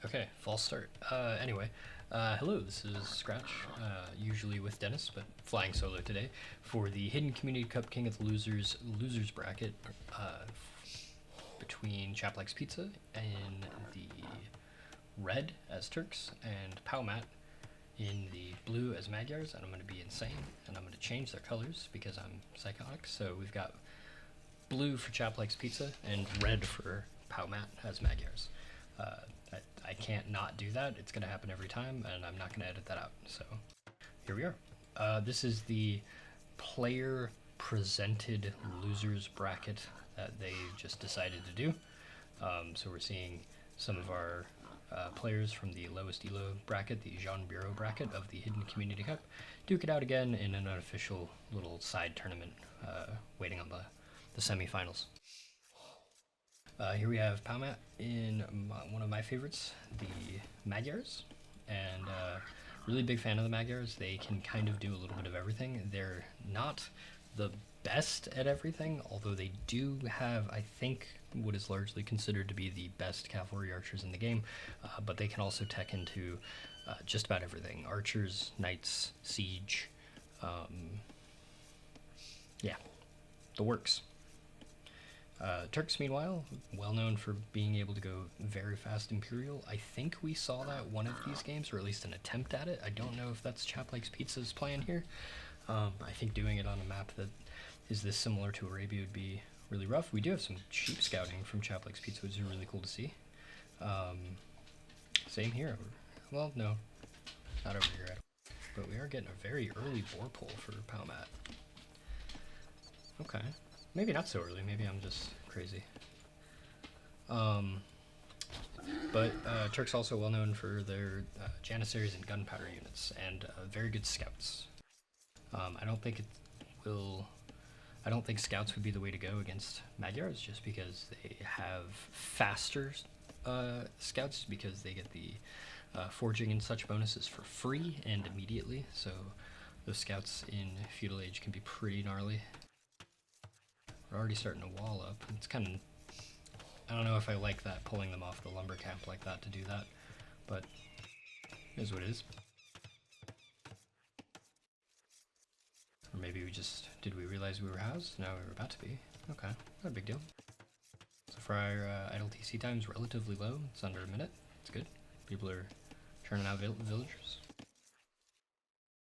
Okay, false start. Hello, this is Scratch, usually with Dennis, but flying solo today, for the Hidden Community Cup King of the losers bracket, between ChapLikesPizza in the red as Turks and PowMatt in the blue as Magyars, and I'm going to be insane, and I'm going to change their colors because I'm psychotic. So we've got blue for ChapLikesPizza and red for PowMatt as Magyars. I can't not do that. It's going to happen every time, and I'm not going to edit that out. So here we are. This is the player presented losers bracket that they just decided to do. So we're seeing some of our players from the lowest elo bracket, the Jean Bureau bracket of the Hidden Community Cup, duke it out again in an unofficial little side tournament, waiting on the semifinals. Here we have PowMatt in one of my favorites, the Magyars, and really big fan of the Magyars. They can kind of do a little bit of everything. They're not the best at everything, although they do have, I think, what is largely considered to be the best cavalry archers in the game, but they can also tech into just about everything. Archers, knights, siege, yeah, the works. Turks, meanwhile, well known for being able to go very fast Imperial. I think we saw that one of these games, or at least an attempt at it. I don't know if that's ChapLikesPizza's plan here. I think doing it on a map that is this similar to Arabia would be really rough. We do have some sheep scouting from ChapLikesPizza, which is really cool to see. Same here. Well, no, not over here, but we are getting a very early boar pull for PowMatt. Okay. Maybe not so early, maybe I'm just crazy. But Turks also well known for their Janissaries and gunpowder units, and very good scouts. I don't think scouts would be the way to go against Magyars, just because they have faster scouts, because they get the forging and such bonuses for free and immediately, so those scouts in Feudal Age can be pretty gnarly. We're already starting to wall up. It's kind of, I don't know if I like that, pulling them off the lumber camp like that to do that, but it is what it is. Or maybe did we realize we were housed? No, we were about to be. Okay, not a big deal. So for our idle TC time's relatively low. It's under a minute. It's good. People are churning out villagers.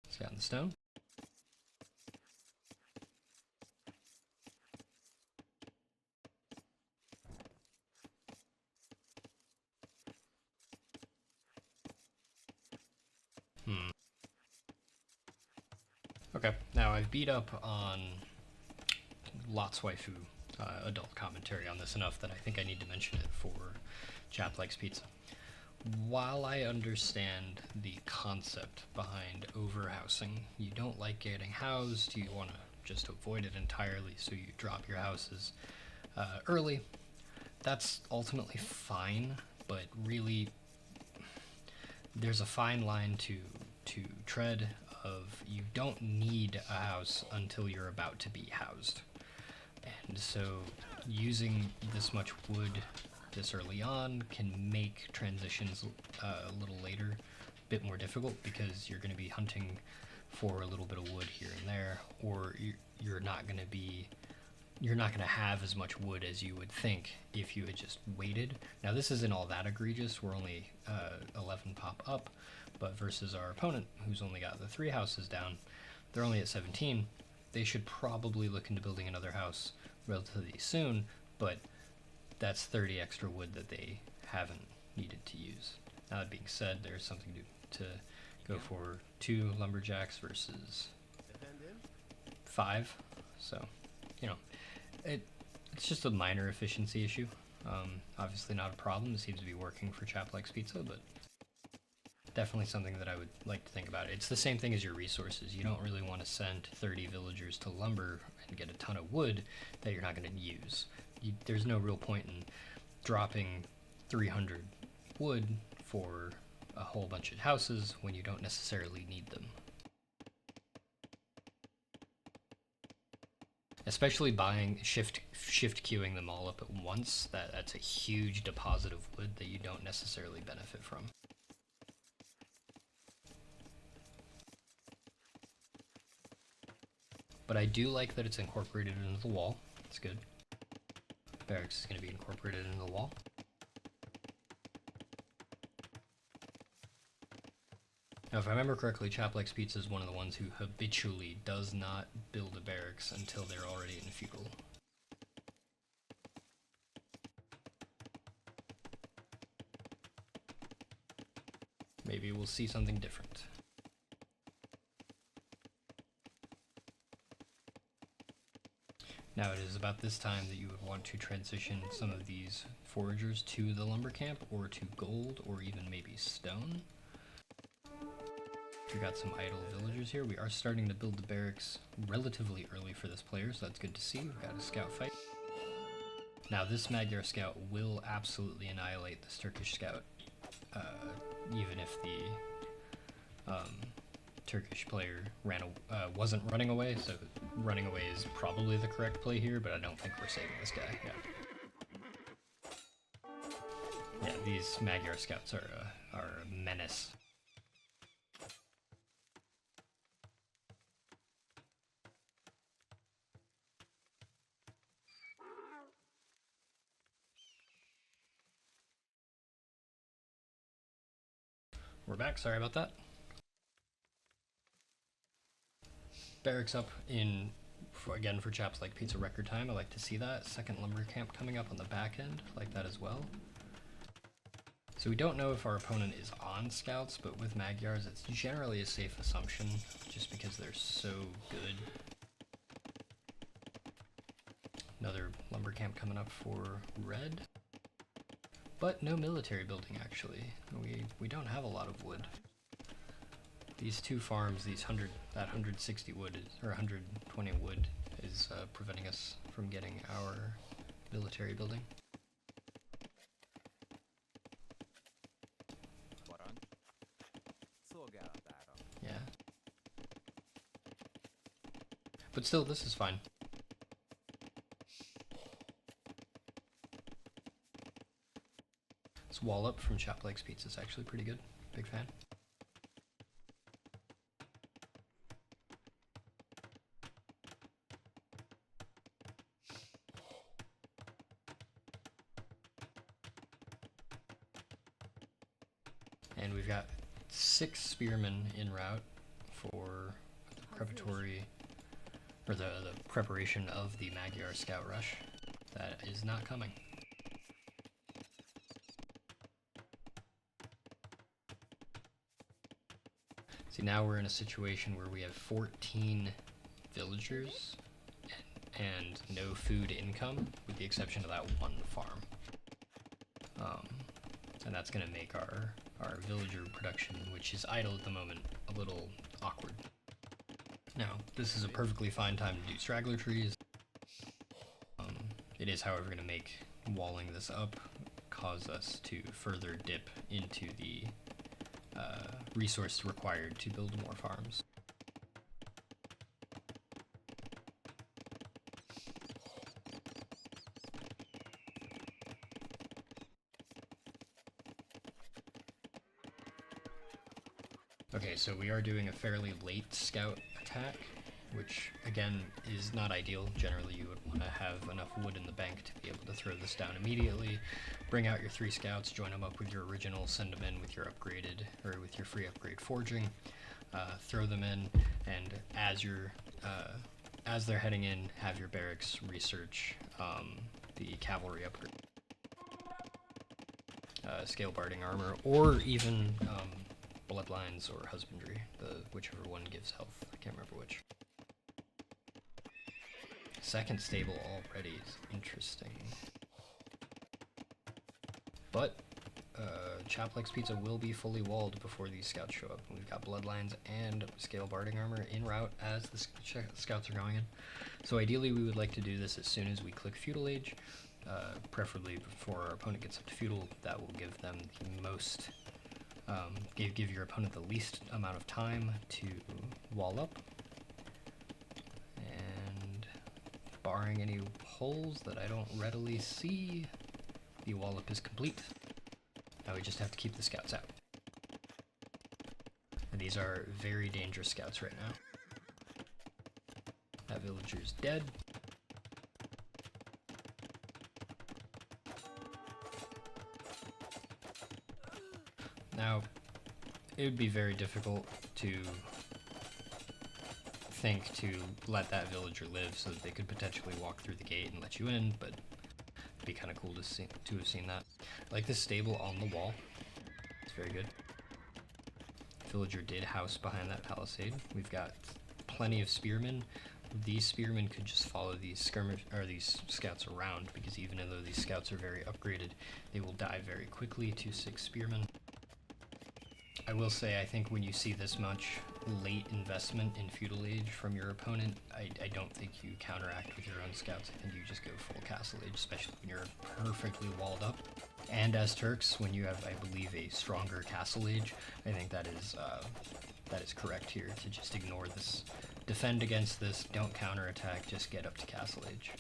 Stay on the stone. Okay, now I've beat up on Lot's Waifu adult commentary on this enough that I think I need to mention it for ChapLikesPizza. While I understand the concept behind overhousing, you don't like getting housed, you want to just avoid it entirely, so you drop your houses early. That's ultimately fine, but really there's a fine line to tread of you don't need a house until you're about to be housed. And so using this much wood this early on can make transitions a little later a bit more difficult, because you're going to be hunting for a little bit of wood here and there, or you're not going to have as much wood as you would think if you had just waited. Now this isn't all that egregious, we're only 11 pop up, but versus our opponent, who's only got the 3 houses down, they're only at 17. They should probably look into building another house relatively soon, but that's 30 extra wood that they haven't needed to use. Now that being said, there's something to go for 2 lumberjacks versus 5, so, you know, it's just a minor efficiency issue. Obviously not a problem. It seems to be working for ChapLikesPizza, but definitely something that I would like to think about. It's the same thing as your resources. You don't really want to send 30 villagers to lumber and get a ton of wood that you're not going to use. There's no real point in dropping 300 wood for a whole bunch of houses when you don't necessarily need them. Especially buying shift queuing them all up at once. That's a huge deposit of wood that you don't necessarily benefit from. But I do like that it's incorporated into the wall. It's good. Barracks is going to be incorporated into the wall. Now, if I remember correctly, ChapLikesPizza is one of the ones who habitually does not build a barracks until they're already in feudal. Maybe we'll see something different. Now it is about this time that you would want to transition some of these foragers to the lumber camp, or to gold, or even maybe stone. We got some idle villagers here. We are starting to build the barracks relatively early for this player, so that's good to see. We've got a scout fight. Now this Magyar scout will absolutely annihilate this Turkish scout, even if the Turkish player wasn't running away, so running away is probably the correct play here, but I don't think we're saving this guy. Yeah, these Magyar scouts are a menace. We're back, sorry about that. Barracks up again for ChapLikesPizza record time. I like to see that. Second lumber camp coming up on the back end, like that as well. So we don't know if our opponent is on scouts, but with Magyars it's generally a safe assumption, just because they're so good. Another lumber camp coming up for red. But no military building, actually. We don't have a lot of wood. These two farms, that 160 wood or 120 wood is preventing us from getting our military building. Yeah. But still, this is fine. This wall up from ChapLikesPizza is actually pretty good. Big fan. And we've got 6 spearmen en route for the preparatory, or the preparation of the Magyar scout rush. That is not coming. See, now we're in a situation where we have 14 villagers and no food income, with the exception of that one farm. And that's going to make our villager production, which is idle at the moment, a little awkward. Now, this is a perfectly fine time to do straggler trees. It is, however, going to make walling this up cause us to further dip into the resource required to build more farms. Okay, so we are doing a fairly late scout attack, which again is not ideal. Generally you would want to have enough wood in the bank to be able to throw this down immediately, bring out your 3 scouts, join them up with your original, send them in with your upgraded, or with your free upgrade forging, throw them in, and as they're heading in, have your barracks research the cavalry upgrade. Scale barding armor, or even bloodlines or husbandry, whichever one gives health. I can't remember which. Second stable already is interesting. But ChapLikesPizza will be fully walled before these scouts show up. We've got bloodlines and scale barding armor en route as the scouts are going in. So ideally we would like to do this as soon as we click feudal age, preferably before our opponent gets up to feudal. That will give them the most give your opponent the least amount of time to wall up. And barring any holes that I don't readily see, the wallop is complete. Now we just have to keep the scouts out. And these are very dangerous scouts right now. That villager's dead. Now, it would be very difficult to think to let that villager live so that they could potentially walk through the gate and let you in, but it'd be kind of cool to have seen that. I like this stable on the wall. It's very good. Villager did house behind that palisade. We've got plenty of spearmen. These spearmen could just follow these these scouts around, because even though these scouts are very upgraded, they will die very quickly to 6 spearmen. I will say, I think when you see this much late investment in Feudal Age from your opponent, I don't think you counteract with your own scouts. I think you just go full Castle Age, especially when you're perfectly walled up. And as Turks, when you have, I believe, a stronger Castle Age, I think that is correct here, to just ignore this. Defend against this, don't counterattack, just get up to Castle Age.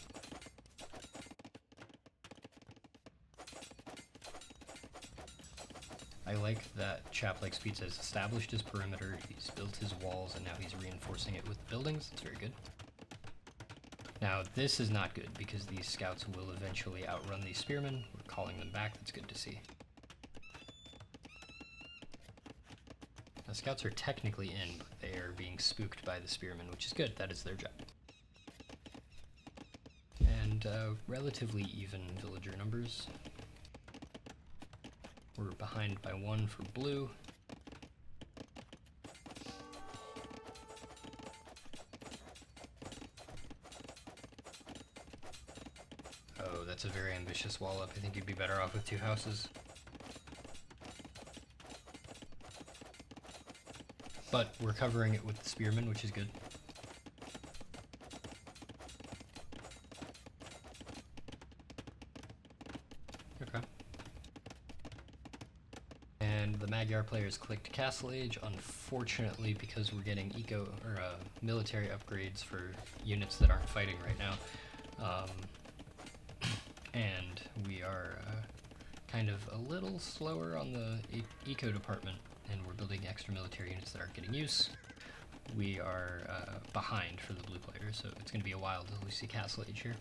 I like that ChapLikesPizza has established his perimeter, he's built his walls, and now he's reinforcing it with the buildings. It's very good. Now, this is not good, because these scouts will eventually outrun these spearmen. We're calling them back, that's good to see. Now, scouts are technically in, but they are being spooked by the spearmen, which is good, that is their job. And relatively even villager numbers. We're behind by 1 for blue. Oh, that's a very ambitious wall up. I think you'd be better off with 2 houses. But we're covering it with the spearmen, which is good. Okay. And the Magyar players clicked Castle Age, unfortunately, because we're getting military upgrades for units that aren't fighting right now. And we are kind of a little slower on the eco department, and we're building extra military units that aren't getting use. We are behind for the blue players, so it's going to be a while until we see Castle Age here.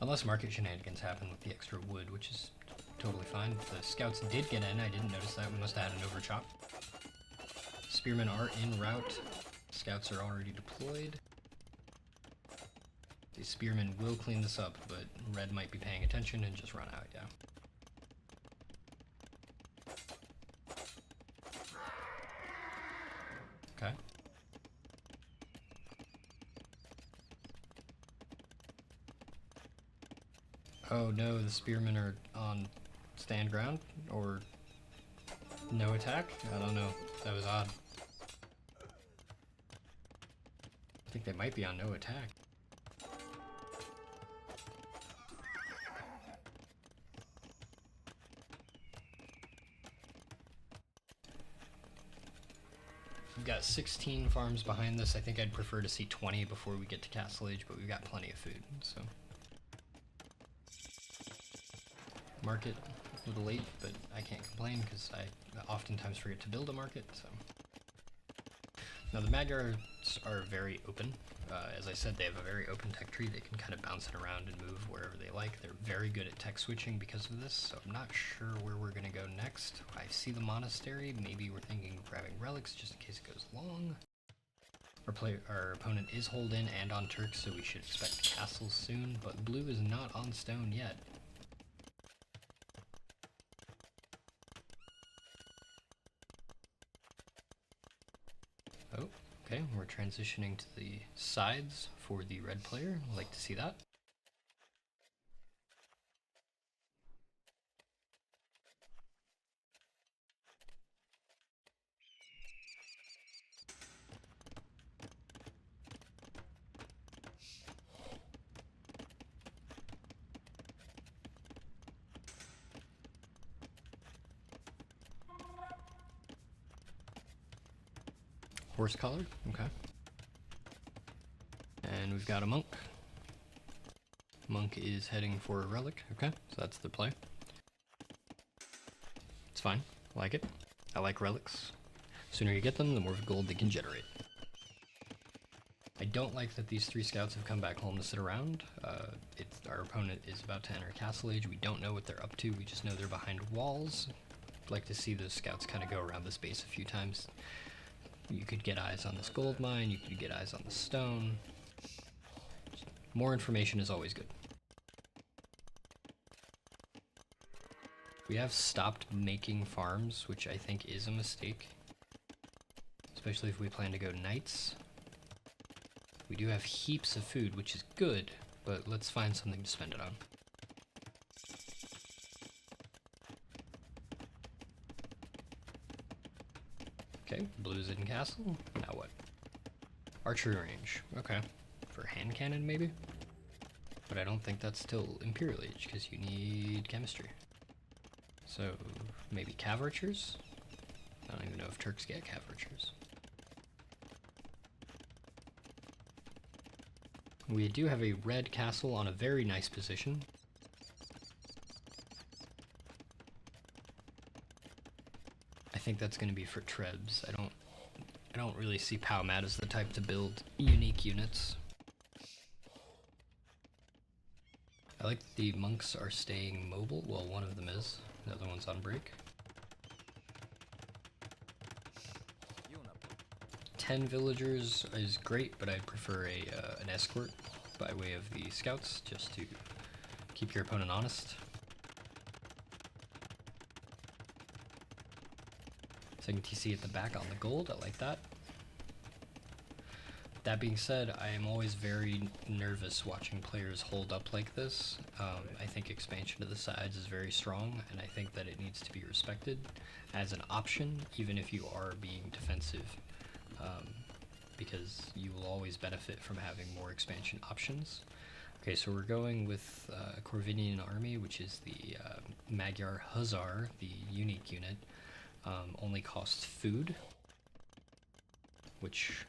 Unless market shenanigans happen with the extra wood, which is totally fine. The scouts did get in, I didn't notice that. We must have had an overchop. Spearmen are en route. Scouts are already deployed. The spearmen will clean this up, but red might be paying attention and just run out, yeah. Okay. Oh no, the spearmen are on stand ground, or no attack? I don't know. That was odd. I think they might be on no attack. We've got 16 farms behind this. I think I'd prefer to see 20 before we get to Castle Age, but we've got plenty of food, so. Market, a little late, but I can't complain because I oftentimes forget to build a market, so. Now the Magyars are very open. As I said, they have a very open tech tree. They can kind of bounce it around and move wherever they like. They're very good at tech switching because of this, so I'm not sure where we're going to go next. I see the monastery. Maybe we're thinking of grabbing relics just in case it goes long. Our opponent is holed in and on Turks, so we should expect castles soon, but blue is not on stone yet. Oh, okay, we're transitioning to the sides for the red player. I'd like to see that. Horse collar, okay. And And we've got a monk. Monk is heading for a relic. Okay, so that's the play. It's fine. I like it. I like relics. The sooner you get them, the more gold they can generate. I don't like that these 3 scouts have come back home to sit around. Our opponent is about to enter Castle Age. We don't know what they're up to. We just know they're behind walls. I'd like to see those scouts kind of go around this base a few times. You could get eyes on this gold mine. You could get eyes on the stone. More information is always good. We have stopped making farms, which I think is a mistake. Especially if we plan to go nights. We do have heaps of food, which is good, but let's find something to spend it on. Okay, blue's in castle. Now what? Archery range. Okay. For hand cannon, maybe? But I don't think that's still Imperial Age, because you need chemistry. So, maybe cav archers? I don't even know if Turks get cav archers. We do have a red castle on a very nice position. I think that's going to be for trebs. I don't really see PowMatt as the type to build unique units. I like the monks are staying mobile. Well, one of them is. The other one's on break. 10 villagers is great, but I prefer an escort by way of the scouts, just to keep your opponent honest. Second TC at the back on the gold, I like that. That being said, I am always very nervous watching players hold up like this. I think expansion to the sides is very strong, and I think that it needs to be respected as an option, even if you are being defensive. Because you will always benefit from having more expansion options. Okay, so we're going with Corvinian Army, which is the Magyar Hussar, the unique unit. Only costs food, which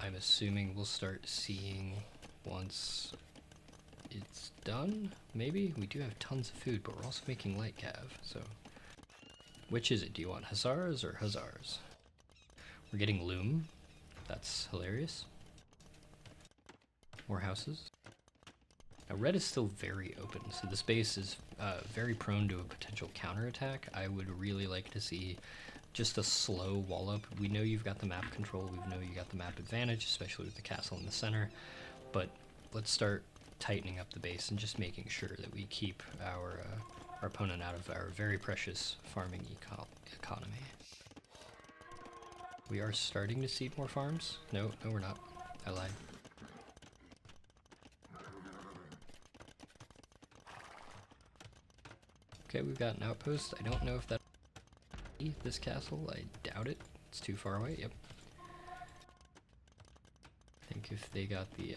I'm assuming we'll start seeing once it's done, maybe? We do have tons of food, but we're also making light cav, so... Which is it? Do you want Hussars or Hussars? We're getting loom. That's hilarious. More houses. Now red is still very open, so this base is very prone to a potential counterattack. I would really like to see just a slow wall up. We know you've got the map control, we know you got the map advantage, especially with the castle in the center, but let's start tightening up the base and just making sure that we keep our opponent out of our very precious farming economy. We are starting to see more farms. No, we're not. I lied. Okay, we've got an outpost. I don't know if that's this castle. I doubt it. It's too far away. Yep. I think if they got the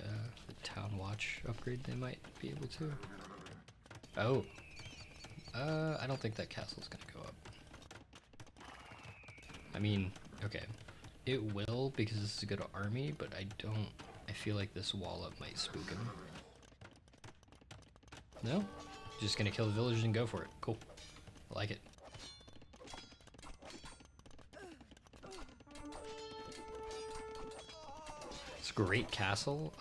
town watch upgrade, they might be able to. Oh. I don't think that castle's gonna go up. I mean, okay. It will, because this is a good army, but I feel like this wall up might spook him. No? Just gonna kill the villagers and go for it. Cool. I like it. It's a great castle.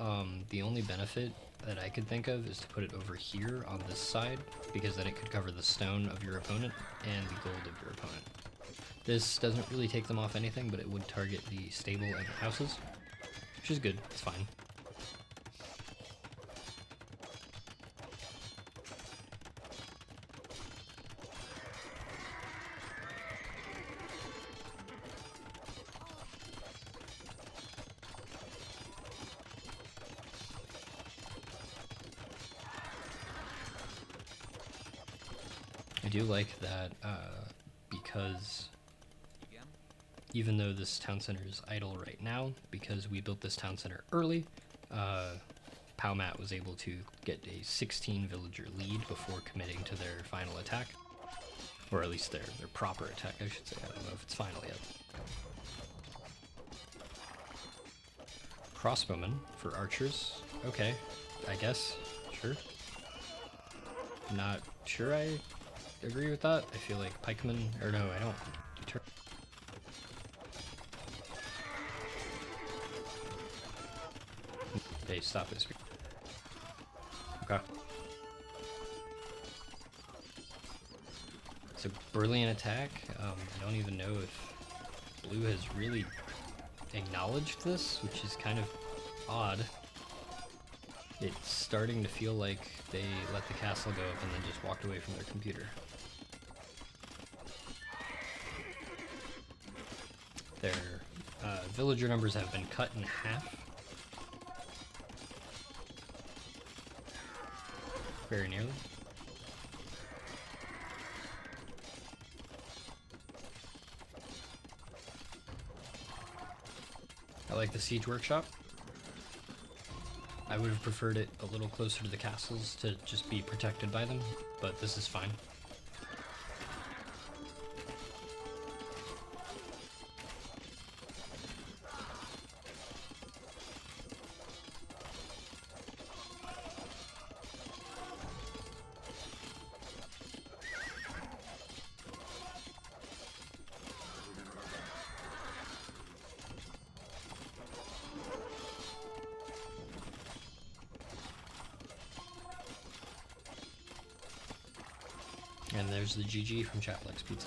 The only benefit that I could think of is to put it over here on this side, because then it could cover the stone of your opponent and the gold of your opponent. This doesn't really take them off anything, but it would target the stable and the houses, which is good. It's fine. I do like that because even though this town center is idle right now, because we built this town center early, PowMatt was able to get a 16 villager lead before committing to their final attack. Or at least their proper attack, I should say. I don't know if it's final yet. Crossbowmen for archers. Okay, I guess. Sure. Not sure I agree with that. I feel like pikemen, or no, I don't. Okay, stop this. Okay. It's a brilliant attack. I don't even know if Blue has really acknowledged this, which is kind of odd. It's starting to feel like they let the castle go up and then just walked away from their computer. Their villager numbers have been cut in half. Very nearly. I like the siege workshop. I would have preferred it a little closer to the castles to just be protected by them, but this is fine. And there's the GG from ChapLikesPizza.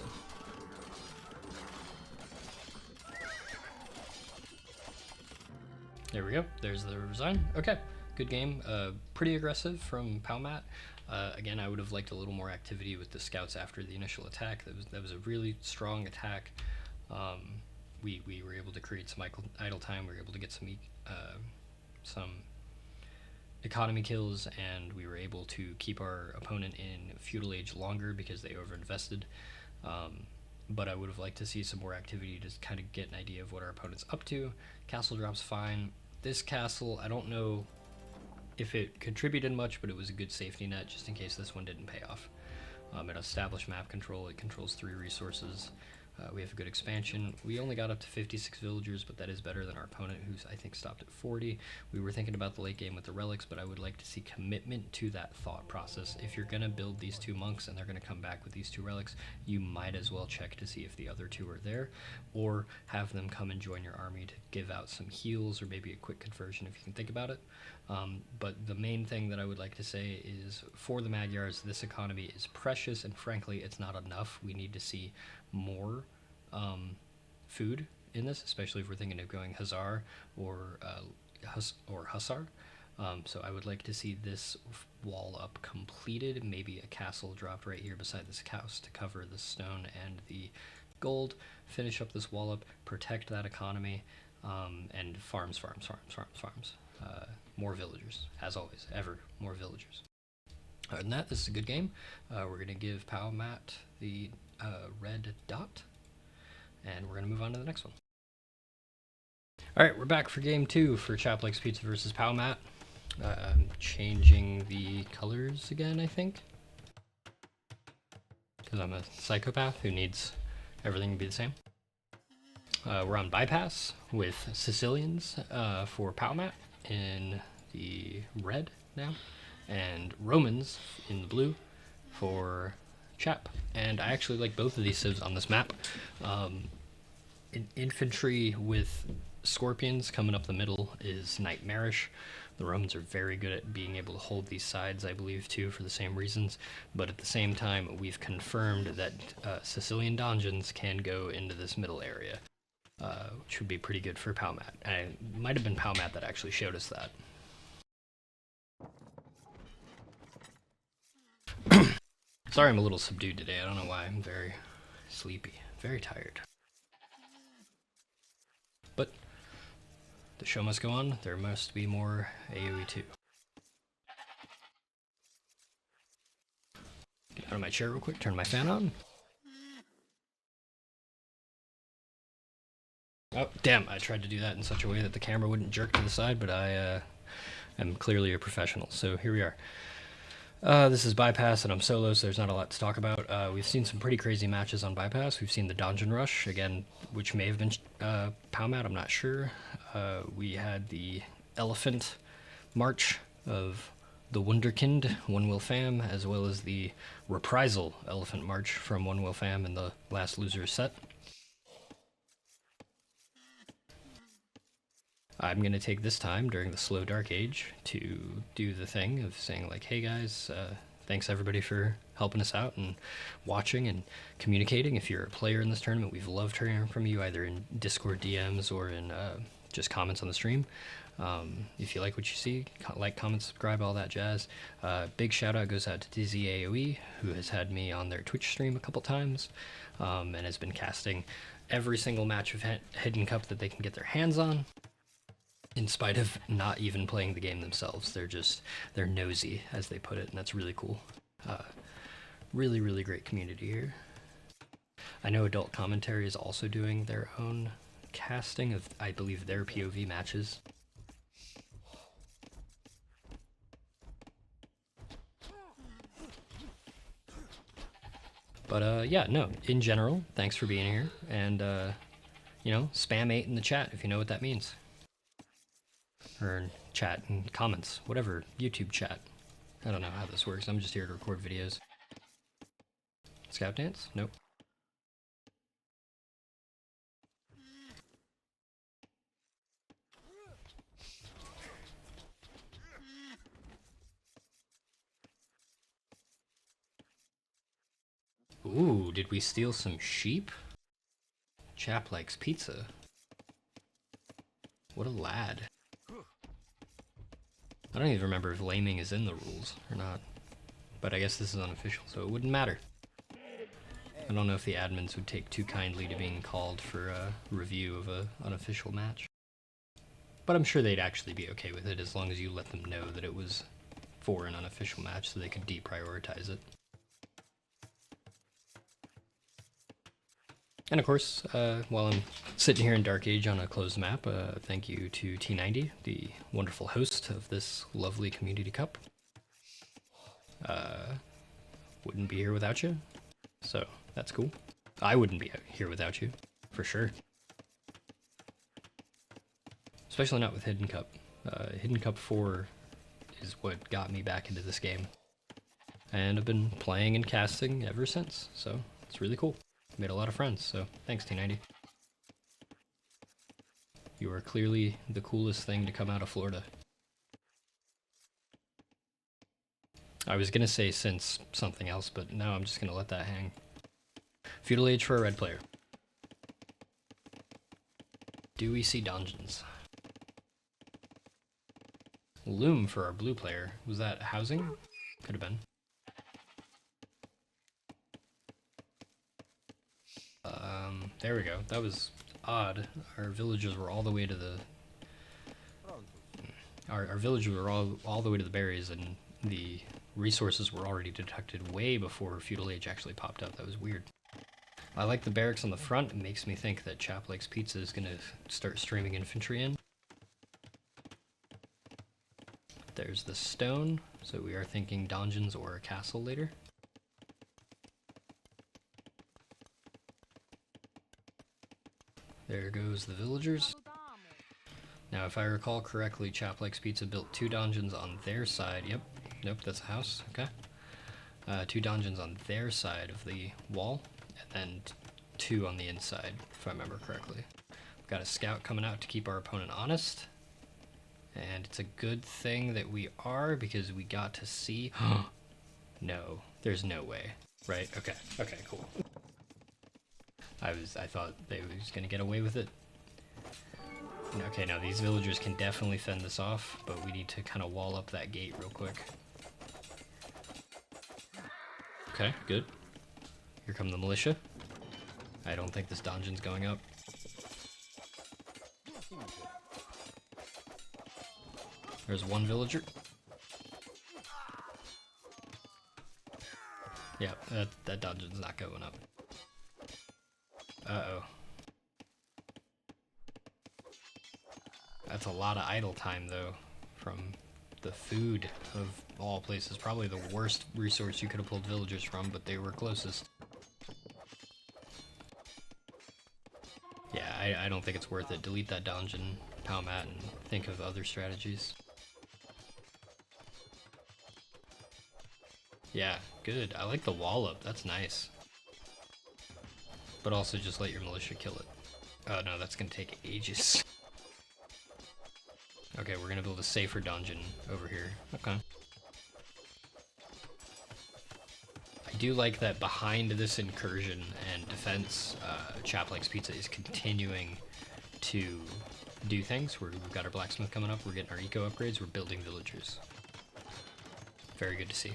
There we go. There's the resign. Okay, good game. Pretty aggressive from PowMatt. Again, I would have liked a little more activity with the scouts after the initial attack. That was a really strong attack. We were able to create some idle time. We were able to get some economy kills, and we were able to keep our opponent in feudal age longer because they overinvested. But I would have liked to see some more activity to kind of get an idea of what our opponent's up to. Castle drop's fine. This castle, I don't know if it contributed much, but it was a good safety net just in case this one didn't pay off. It established map control. It controls 3 resources. We have a good expansion. We only got up to 56 villagers, but that is better than our opponent, who's I think stopped at 40. We were thinking about the late game with the relics, but I would like to see commitment to that thought process. If you're going to build these 2 monks and they're going to come back with these 2 relics, you might as well check to see if the other 2 are there, or have them come and join your army to give out some heals or maybe a quick conversion if you can think about it. But the main thing that I would like to say is, for the Magyars, this economy is precious, and frankly, it's not enough. We need to see more food in this, especially if we're thinking of going Hussar or Hussar. So I would like to see this wall up completed, maybe a castle dropped right here beside this house to cover the stone and the gold, finish up this wall up, protect that economy, and farms. More villagers, as always, ever more villagers. Other than that, this is a good game. We're going to give PowMatt the red dot, and we're going to move on to the next one. Alright, we're back for game 2 for ChapLikesPizza versus PowMatt. I'm changing the colors again, I think, because I'm a psychopath who needs everything to be the same. We're on bypass with Sicilians for PowMatt in the red now, and Romans in the blue for Chap. And I actually like both of these civs on this map. Infantry with scorpions coming up the middle is nightmarish. The Romans are very good at being able to hold these sides, I believe, too, for the same reasons. But at the same time, we've confirmed that Sicilian donjons can go into this middle area, which would be pretty good for PowMatt. And it might have been PowMatt that actually showed us that. Sorry I'm a little subdued today. I don't know why. I'm very sleepy, very tired. But the show must go on. There must be more AoE 2. Get out of my chair real quick, turn my fan on. Oh, damn, I tried to do that in such a way that the camera wouldn't jerk to the side, but I am clearly a professional, so here we are. This is Bypass, and I'm solo, so there's not a lot to talk about. We've seen some pretty crazy matches on Bypass. We've seen the Donjon Rush, again, which may have been PowMatt, I'm not sure. We had the Elephant March of the Wunderkind, One Will Fam, as well as the Reprisal Elephant March from One Will Fam in the last loser set. I'm going to take this time during the Slow Dark Age to do the thing of saying like, hey guys, thanks everybody for helping us out and watching and communicating. If you're a player in this tournament, we've loved hearing from you either in Discord DMs or in just comments on the stream. If you like what you see, like, comment, subscribe, all that jazz. Big shout out goes out to Dizzy AoE, who has had me on their Twitch stream a couple times and has been casting every single match of Hidden Cup that they can get their hands on. In spite of not even playing the game themselves, they're nosy, as they put it, and that's really cool. Really, really great community here. I know Adult Commentary is also doing their own casting of, I believe, their POV matches. But yeah, no, in general, thanks for being here, and you know, spam 8 in the chat if you know what that means. Or chat and comments, whatever, YouTube chat. I don't know how this works, I'm just here to record videos. Scout dance? Nope. Ooh, did we steal some sheep? ChapLikesPizza. What a lad. I don't even remember if laming is in the rules or not. But I guess this is unofficial, so it wouldn't matter. I don't know if the admins would take too kindly to being called for a review of an unofficial match. But I'm sure they'd actually be okay with it as long as you let them know that it was for an unofficial match so they could deprioritize it. And of course, while I'm sitting here in Dark Age on a closed map, thank you to T90, the wonderful host of this lovely community cup. Wouldn't be here without you, so that's cool. I wouldn't be here without you, for sure. Especially not with Hidden Cup. Hidden Cup 4 is what got me back into this game. And I've been playing and casting ever since, so it's really cool. Made a lot of friends, so thanks T90. You are clearly the coolest thing to come out of Florida. I was gonna say since something else, but no, I'm just gonna let that hang. Feudal Age for a red player. Do we see dungeons? Loom for our blue player. Was that housing? Could have been. There we go. That was odd. Our villagers were all the way to the... Our villagers were all the way to the berries, and the resources were already detected way before Feudal Age actually popped up. That was weird. I like the barracks on the front. It makes me think that ChapLikesPizza is going to start streaming infantry in. There's the stone, so we are thinking dungeons or a castle later. There goes the villagers. Now, if I recall correctly, ChapLikesPizza built 2 dungeons on their side. Yep, nope, that's a house, okay. 2 dungeons on their side of the wall, and then 2 on the inside, if I remember correctly. We've got a scout coming out to keep our opponent honest. And it's a good thing that we are, because we got to see... No, there's no way. Right, okay, okay, cool. I thought they was gonna get away with it. Okay, now these villagers can definitely fend this off, but we need to kind of wall up that gate real quick. Okay, good. Here come the militia. I don't think this dungeon's going up. There's one villager. Yeah, that dungeon's not going up. Uh-oh. That's a lot of idle time, though, from the food of all places. Probably the worst resource you could have pulled villagers from, but they were closest. Yeah, I don't think it's worth it. Delete that dungeon, PowMatt, and think of other strategies. Yeah, good. I like the wall up. That's nice. But also just let your militia kill it. Oh no, that's gonna take ages. Okay, we're gonna build a safer dungeon over here. Okay. I do like that behind this incursion and defense, ChapLikesPizza is continuing to do things. We've got our blacksmith coming up, we're getting our eco upgrades, we're building villagers. Very good to see.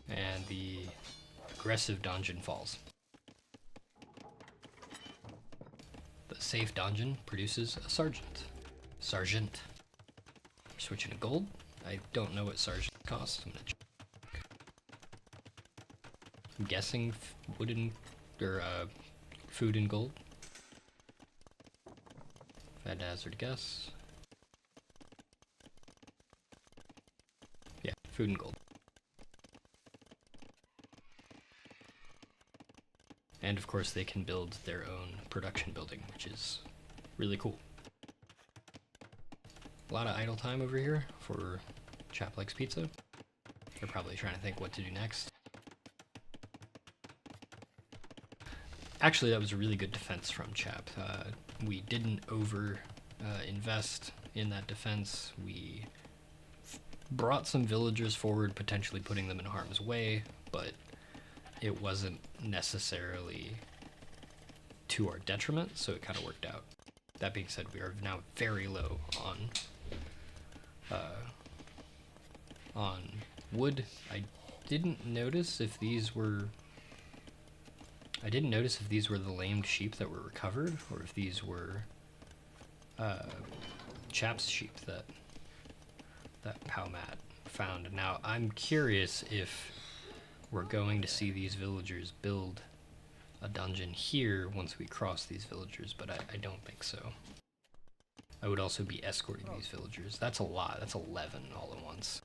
And the aggressive dungeon falls. The safe dungeon produces a sergeant. Sergeant. We're switching to gold. I don't know what sergeant costs. I'm gonna check. I'm guessing wooden or food and gold. If I had to hazard a guess. Yeah, food and gold. And of course they can build their own production building, which is really cool. A lot of idle time over here for ChapLikesPizza. They're probably trying to think what to do next. Actually, that was a really good defense from Chap. We didn't invest in that defense. We brought some villagers forward, potentially putting them in harm's way, but it wasn't necessarily to our detriment, so it kind of worked out. That being said, we are now very low on wood. I didn't notice if these were the lamed sheep that were recovered, or if these were Chap's sheep that PowMatt found. Now, I'm curious if we're going to see these villagers build a dungeon here once we cross these villagers, but I don't think so. I would also be escorting these villagers. That's a lot. That's 11 all at once.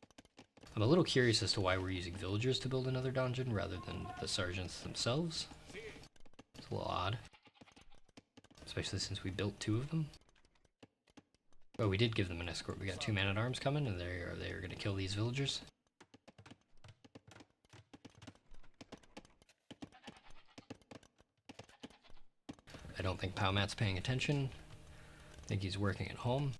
I'm a little curious as to why we're using villagers to build another dungeon rather than the sergeants themselves. It's a little odd. Especially since we built 2 of them. Oh, we did give them an escort. We got 2 man-at-arms coming, and they are going to kill these villagers. I don't think PowMatt's paying attention. I think he's working at home.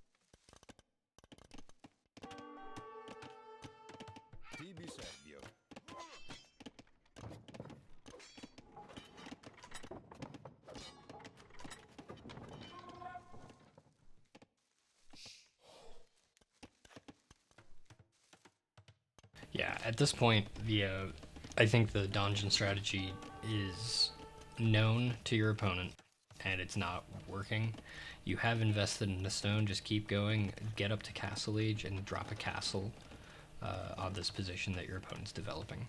Yeah, at this point, I think the dungeon strategy is known to your opponent, and it's not working. You have invested in the stone, just keep going, get up to Castle Age, and drop a castle on this position that your opponent's developing.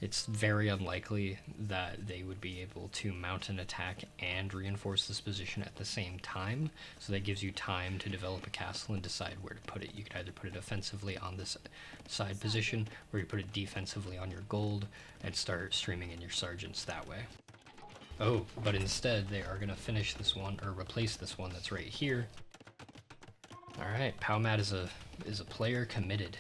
It's very unlikely that they would be able to mount an attack and reinforce this position at the same time, so that gives you time to develop a castle and decide where to put it. You could either put it offensively on this side position, or you put it defensively on your gold and start streaming in your sergeants that way. Oh, but instead they are going to finish this one, or replace this one that's right here. Alright, PowMatt is a player committed.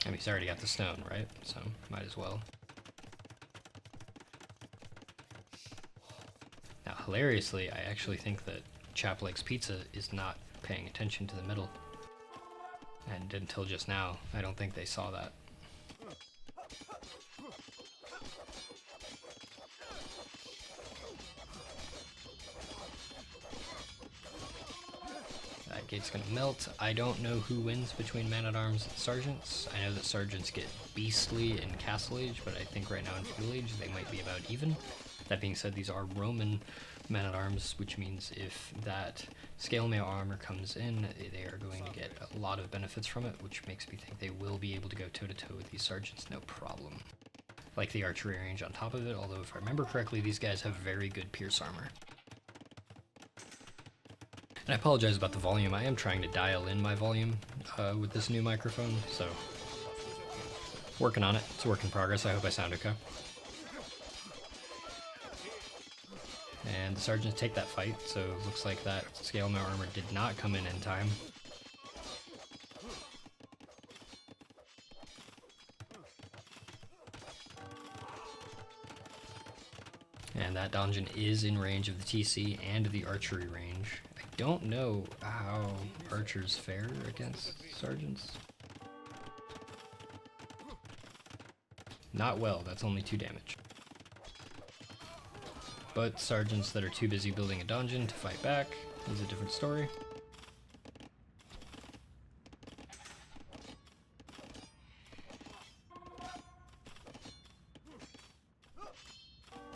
I mean, he's already got the stone, right? So, might as well. Now, hilariously, I actually think that ChapLikesPizza is not paying attention to the middle. And until just now, I don't think they saw that. Gate's gonna melt. I don't know who wins between man-at-arms and sergeants. I know that sergeants get beastly in Castle Age, but I think right now in Feudal Age they might be about even. That being said, these are Roman man-at-arms, which means if that scale mail armor comes in, they are going to get a lot of benefits from it, which makes me think they will be able to go toe-to-toe with these sergeants, no problem. Like the archery range on top of it, although if I remember correctly, these guys have very good pierce armor. And I apologize about the volume. I am trying to dial in my volume with this new microphone, so working on it. It's a work in progress. I hope I sound okay. And the sergeants take that fight, so it looks like that scale mail armor did not come in time. And that dungeon is in range of the TC and the archery range. I don't know how archers fare against sergeants. Not well, that's only 2 damage. But sergeants that are too busy building a dungeon to fight back is a different story.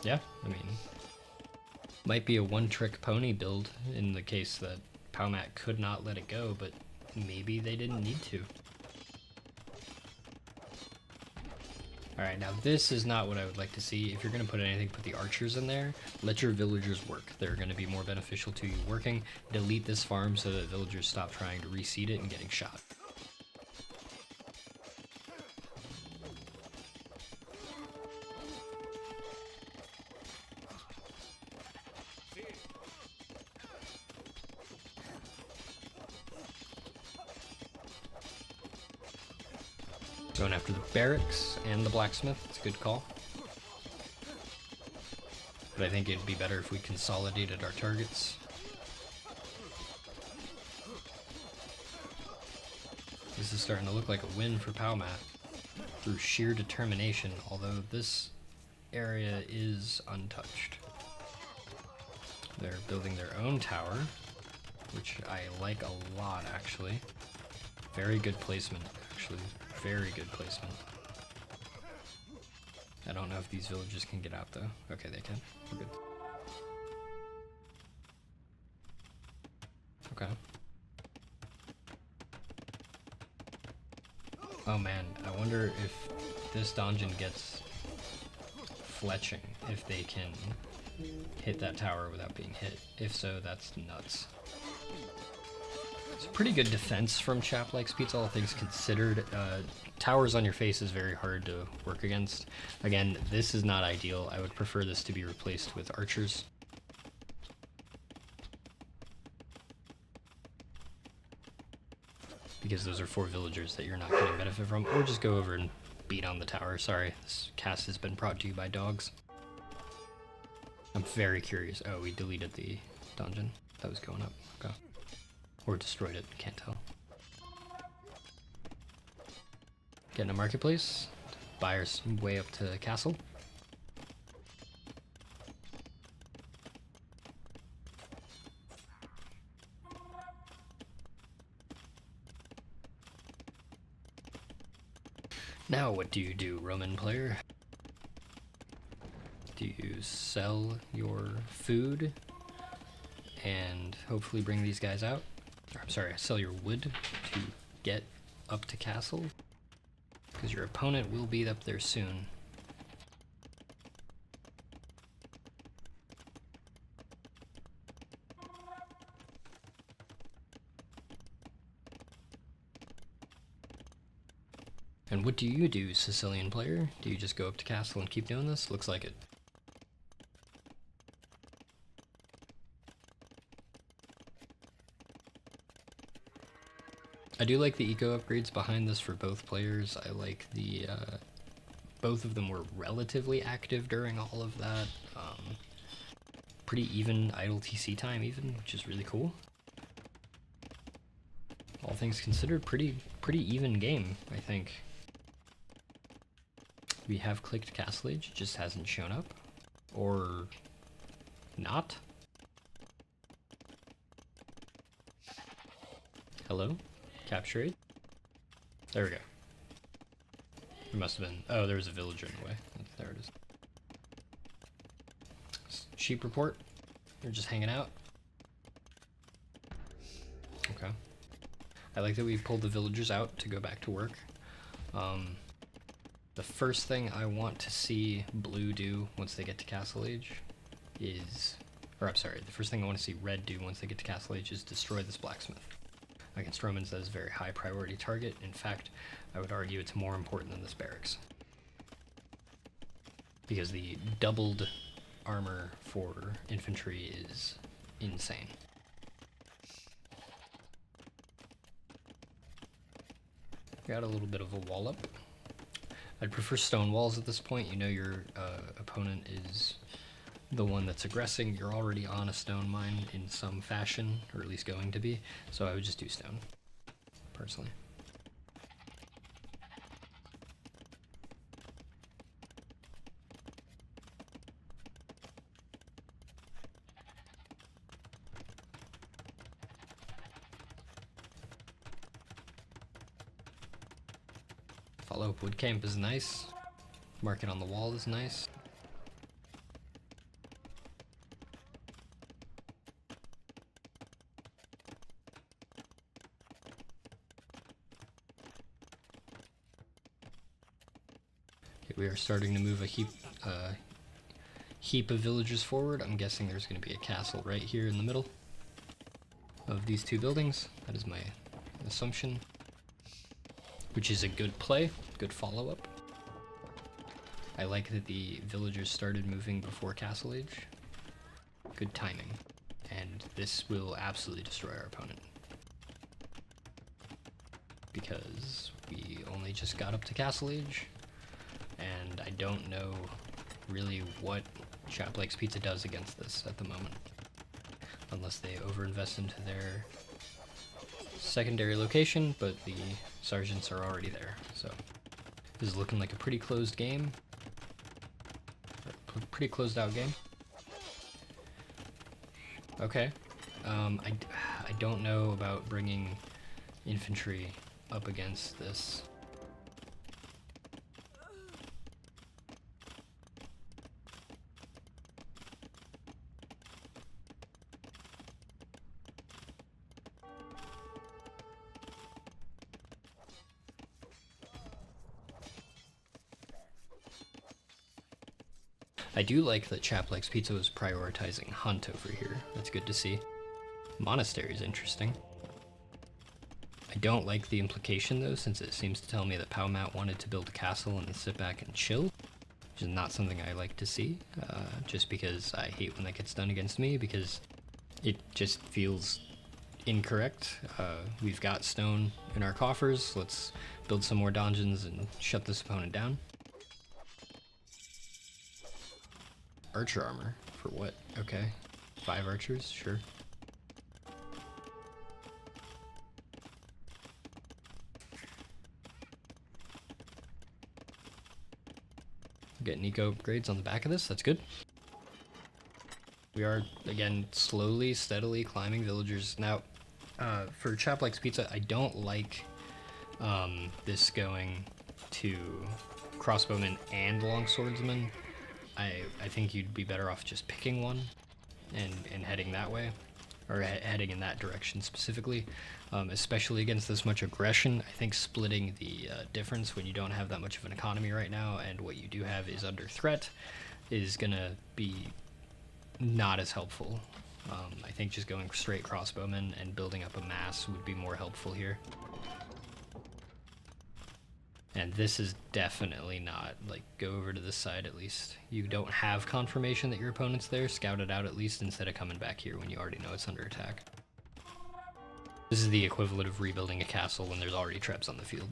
Yeah, I mean, might be a one-trick pony build in the case that PowMatt could not let it go, but maybe they didn't need to. Alright, now this is not what I would like to see. If you're going to put anything, put the archers in there. Let your villagers work. They're going to be more beneficial to you working. Delete this farm so that villagers stop trying to reseed it and getting shot. Going after the barracks and the blacksmith. It's a good call. But I think it'd be better if we consolidated our targets. This is starting to look like a win for PowMatt through sheer determination, although this area is untouched. They're building their own tower, which I like a lot, actually. Very good placement, actually. Very good placement. I don't know if these villagers can get out, though. Okay, they can. We're good. Okay. Oh man, I wonder if this dungeon gets fletching, if they can hit that tower without being hit. If so, that's nuts. It's a pretty good defense from ChapLikesPizza, all things considered. Towers on your face is very hard to work against. Again, this is not ideal. I would prefer this to be replaced with archers. Because those are 4 villagers that you're not getting benefit from. Or just go over and beat on the tower. Sorry, this cast has been brought to you by dogs. I'm very curious. Oh, we deleted the dungeon that was going up. Okay. Or destroyed it, can't tell. Getting a marketplace. Buyers way up to castle. Now what do you do, Roman player? Do you sell your food and hopefully bring these guys out? I'm sorry, sell your wood to get up to castle, because your opponent will be up there soon. And what do you do, Sicilian player? Do you just go up to castle and keep doing this? Looks like it. I do like the eco upgrades behind this for both players. I like the, both of them were relatively active during all of that. Pretty even idle TC time even, which is really cool. All things considered, pretty even game, I think. We have clicked Castle Age, it just hasn't shown up. Or not. Hello? Capture it. There we go. There must have been. Oh, there was a villager in the way. There it is. Sheep report. They're just hanging out. Okay. I like that we pulled the villagers out to go back to work. The first thing I want to see Blue do once they get to Castle Age is, or I'm sorry, the first thing I want to see Red do once they get to Castle Age is destroy this blacksmith. Against Romans, that is a very high priority target. In fact, I would argue it's more important than this barracks. Because the doubled armor for infantry is insane. Got a little bit of a wall up. I'd prefer stone walls at this point. You know your opponent is the one that's aggressing. You're already on a stone mine in some fashion, or at least going to be, so I would just do stone, personally. Follow-up wood camp is nice. Mark it on the wall is nice. Okay, we are starting to move a heap of villagers forward. I'm guessing there's going to be a castle right here in the middle of these two buildings. That is my assumption. Which is a good play, good follow-up. I like that the villagers started moving before Castle Age. Good timing. And this will absolutely destroy our opponent. Because we only just got up to Castle Age, and I don't know really what ChapLikesPizza does against this at the moment. Unless they overinvest into their secondary location, but the sergeants are already there, so this is looking like a pretty closed game. Pretty closed out game. Okay. I don't know about bringing infantry up against this. I do like that ChapLikesPizza is prioritizing hunt over here. That's good to see. Monastery is interesting. I don't like the implication though, since it seems to tell me that PowMatt wanted to build a castle and then sit back and chill, which is not something I like to see, just because I hate when that gets done against me, because it just feels incorrect. We've got stone in our coffers. Let's build some more dungeons and shut this opponent down. Archer armor? For what? Okay. 5 archers? Sure. Getting eco upgrades on the back of this, that's good. We are, again, slowly, steadily climbing villagers. Now, for ChapLikesPizza, I don't like this going to crossbowmen and longswordsmen. I think you'd be better off just picking one and heading that way, or heading in that direction specifically, especially against this much aggression. I think splitting the difference when you don't have that much of an economy right now and what you do have is under threat is gonna be not as helpful. I think just going straight crossbowmen and building up a mass would be more helpful here. And this is definitely not, like, go over to this side at least. You don't have confirmation that your opponent's there, scout it out at least instead of coming back here when you already know it's under attack. This is the equivalent of rebuilding a castle when there's already traps on the field.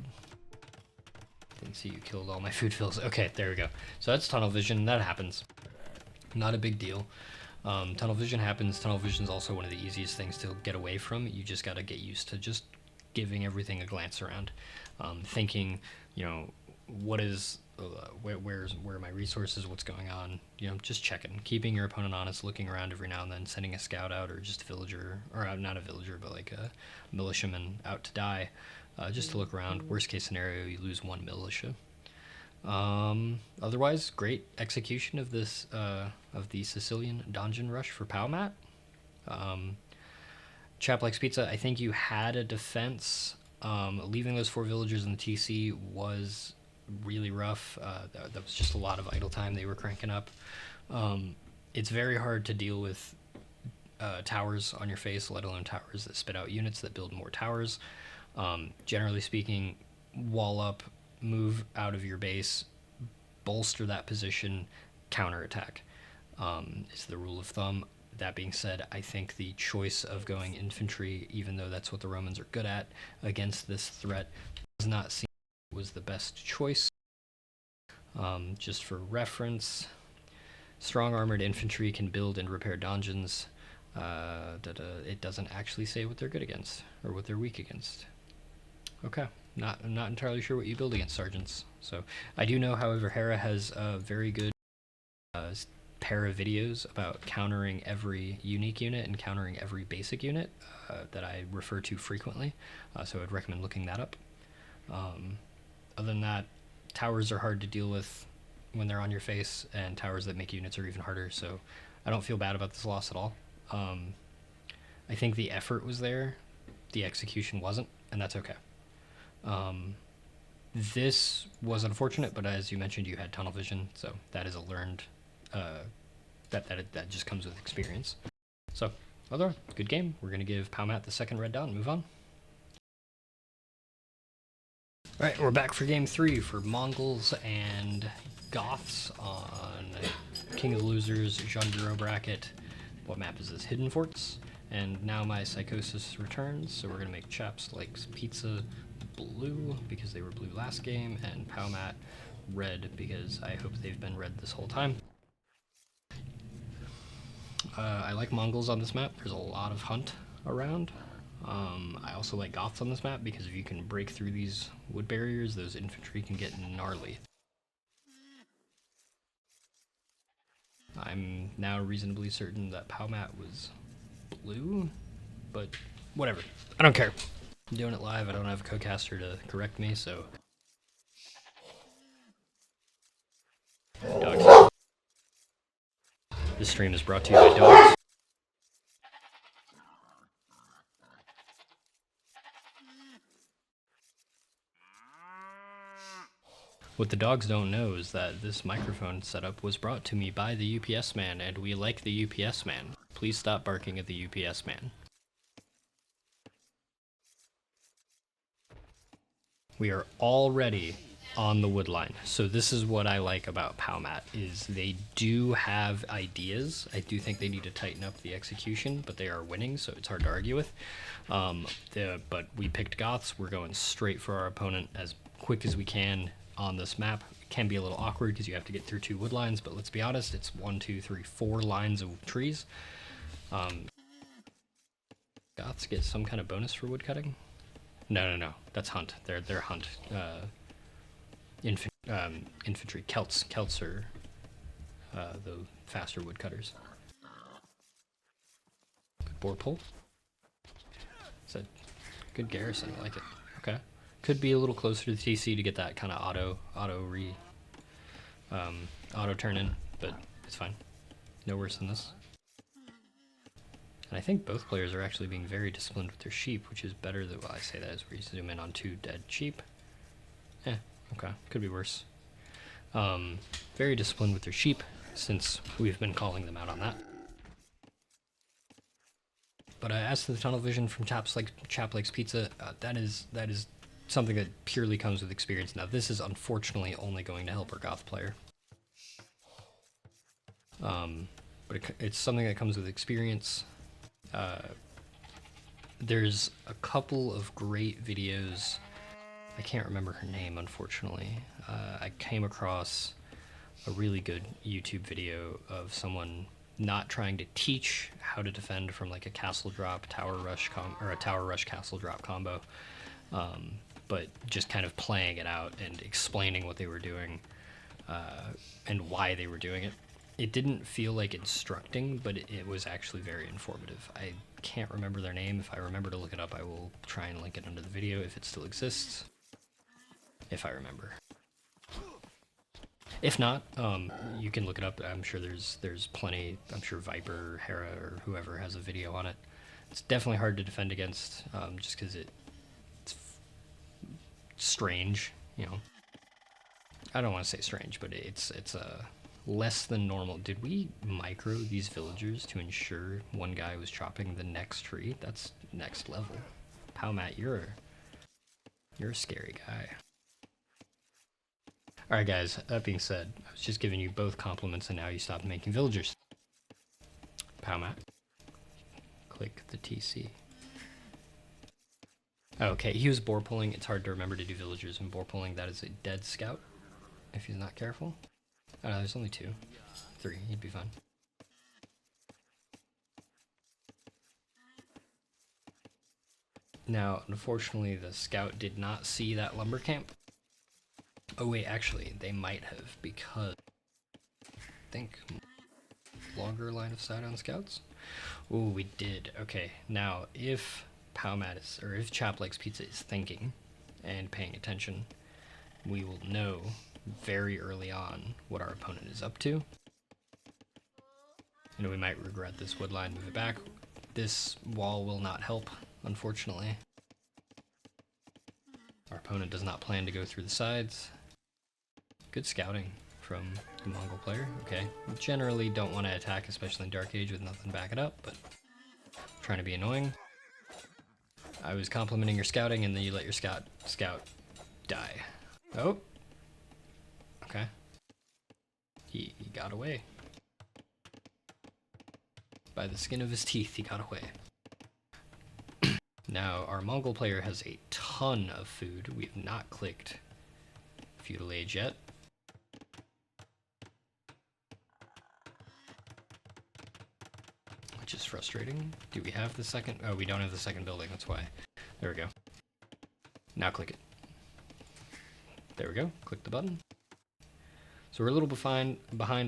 Didn't see you killed all my food fills. Okay, there we go. So that's tunnel vision, that happens. Not a big deal. Tunnel vision happens. Tunnel vision is also one of the easiest things to get away from. You just gotta get used to just giving everything a glance around. Thinking, you know, what is, where are my resources, what's going on, you know, just checking, keeping your opponent honest, looking around every now and then, sending a scout out, or just a villager, or not a villager, but like a militiaman out to die, just to look around. Worst case scenario, you lose 1 militia. Otherwise, great execution of this, of the Sicilian dungeon rush for PowMatt. ChapLikesPizza, I think you had a defense. Leaving those 4 villagers in the TC was really rough. That was just a lot of idle time they were cranking up. It's very hard to deal with towers on your face, let alone towers that spit out units that build more towers. Generally speaking, wall up, move out of your base, bolster that position, counterattack. is the rule of thumb. That being said, I think the choice of going infantry, even though that's what the Romans are good at, against this threat does not seem was the best choice. Just for reference, strong armored infantry can build and repair dungeons. It doesn't actually say what they're good against or what they're weak against. Okay, I'm not entirely sure what you build against sergeants. So I do know, however, Hera has a very good pair of videos about countering every unique unit and countering every basic unit that I refer to frequently. So I'd recommend looking that up. Other than that, towers are hard to deal with when they're on your face, and towers that make units are even harder. So I don't feel bad about this loss at all. I think the effort was there, the execution wasn't, and that's okay. This was unfortunate, but as you mentioned, you had tunnel vision, so that is a learned, that just comes with experience. So, otherwise, good game. We're going to give PowMatt the second red dot and move on. Alright, we're back for game 3 for Mongols and Goths on King of the Losers, Jean Bureau bracket. What map is this? Hidden Forts. And now my Psychosis returns, so we're going to make ChapLikesPizza blue because they were blue last game, and PowMatt red because I hope they've been red this whole time. I like Mongols on this map. There's a lot of hunt around. I also like Goths on this map because if you can break through these wood barriers, those infantry can get gnarly. I'm now reasonably certain that PowMatt was blue, but whatever. I don't care. I'm doing it live. I don't have a co-caster to correct me, so... Dogs. This stream is brought to you by dogs. What the dogs don't know is that this microphone setup was brought to me by the UPS man, and we like the UPS man. Please stop barking at the UPS man. We are already on the wood line. So this is what I like about PowMatt, is they do have ideas. I do think they need to tighten up the execution, but they are winning, so it's hard to argue with. But we picked Goths. We're going straight for our opponent as quick as we can on this map. It can be a little awkward because you have to get through 2 wood lines, but let's be honest, it's 1, 2, 3, 4 lines of trees. Goths get some kind of bonus for wood cutting? No. That's hunt. They're hunt. Infantry. Celts are the faster woodcutters. Good boar pull. It's a good garrison. I like it. Okay. Could be a little closer to the TC to get that kind of auto turn in, but it's fine. No worse than this. And I think both players are actually being very disciplined with their sheep, which is better than, well, I say that as we zoom in on 2 dead sheep. Okay, could be worse. Very disciplined with their sheep, since we've been calling them out on that. But as to the tunnel vision from ChapLikesPizza, that is something that purely comes with experience. Now, this is unfortunately only going to help our Goth player. But it's something that comes with experience. There's a couple of great videos. I can't remember her name, unfortunately. I came across a really good YouTube video of someone not trying to teach how to defend from like a castle drop tower rush or a tower rush castle drop combo, but just kind of playing it out and explaining what they were doing and why they were doing it. It didn't feel like instructing, but it was actually very informative. I can't remember their name. If I remember to look it up, I will try and link it under the video if it still exists. If I remember. If not, you can look it up. I'm sure there's plenty. I'm sure Viper, Hera, or whoever has a video on it. It's definitely hard to defend against, just because it's strange, you know. I don't want to say strange, but it's less than normal. Did we micro these villagers to ensure one guy was chopping the next tree? That's next level. PowMatt, you're a scary guy. Alright guys, that being said, I was just giving you both compliments and now you stopped making villagers. TC. Okay, he was boar pulling. It's hard to remember to do villagers and boar pulling. That is a dead scout if he's not careful. Oh no, there's only 2. 3, he'd be fine. Now, unfortunately, the scout did not see that lumber camp. Oh wait, actually, they might have, because I think longer line of sight on scouts. Oh, we did. Okay, now if PowMatt is, or if ChapLikesPizza is thinking and paying attention, we will know very early on what our opponent is up to. And we might regret this wood line, move it back. This wall will not help, unfortunately. Our opponent does not plan to go through the sides. Good scouting from the Mongol player. Okay, generally don't want to attack, especially in Dark Age with nothing to back it up, but trying to be annoying. I was complimenting your scouting, and then you let your scout die. Oh. Okay. He got away. By the skin of his teeth, he got away. Now, our Mongol player has a ton of food. We have not clicked Feudal Age yet. Which is frustrating. Do we have the second? Oh, we don't have the second building, that's why. There we go. Now click it. There we go, click the button. So we're a little behind